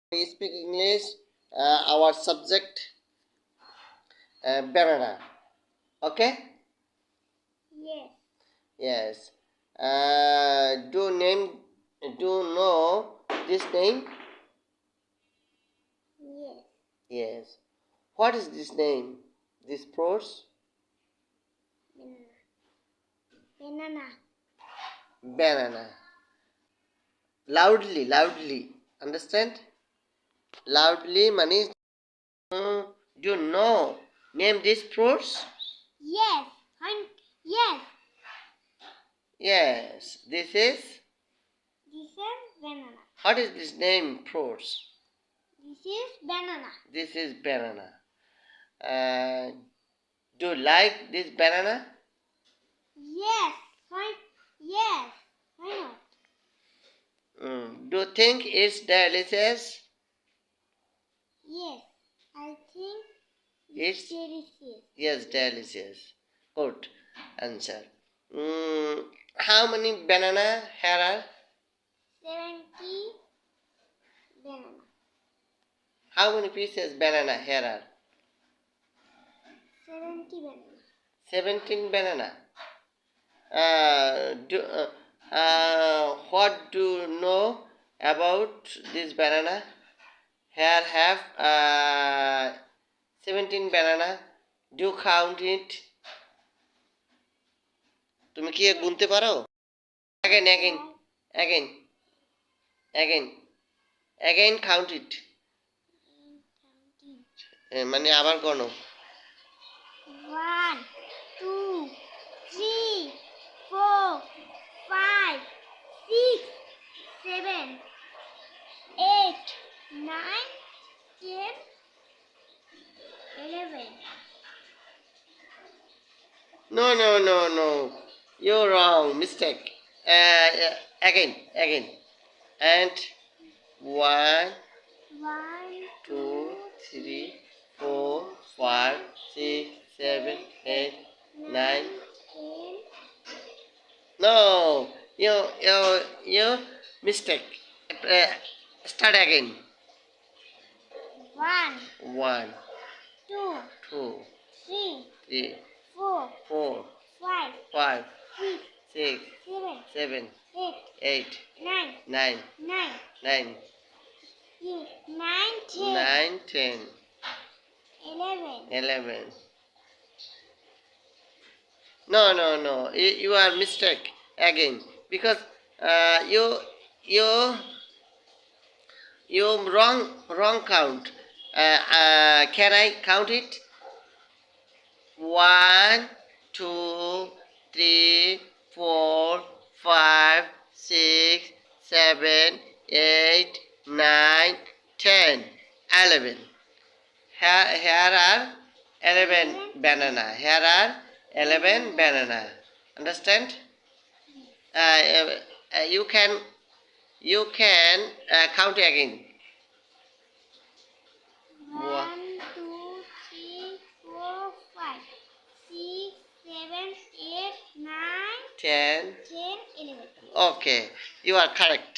We speak English. Our subject banana. Okay. Yes. Yes. Do know this name? Yes. Yes. What is this name? This fruits? Banana. Banana. Loudly. Understand? Loudly means do you know name these fruits? Yes. Yes. Yes. This is. This is banana. What is this name fruits? This is banana. This is banana. Do you like this banana? Yes. Yes. Why not? Do you think it's delicious? Yes. I think It's delicious. yes, delicious. Good answer. How many banana here are? 70 banana. How many pieces banana here are? 70 banana. 17 banana. What do you know about this banana? Here have 17 banana. Do you count it? তুমি কি গুনতে পারো? Again count it. মানে আবার গণো. 1, 2, 3, 4, 5, 6, 7, 8, 9, 10, 11. No. You're wrong. Mistake. Again. And 1, 1, 2, 3, 4, 5, 6, 7, 8, 9. 10, No. You mistake. Start again. 1, 1, 2, 2, 3, 3, 4, 4, 5, 5, 6, 6, 7, 7, 8, 8, 9, 9, 9, 9, 9, 10, 10, 11. 11. No. You are mistake again because you wrong count. Can I count it? 1, 2, 3, 4, 5, 6, 7, 8, 9, 10, 11. Here are 11 banana. Here are 11 banana. Understand? You can count again. 1, 2, 3, 4, 5, 6, 7, 8, 9, 10. 10, 11. Okay, you are correct.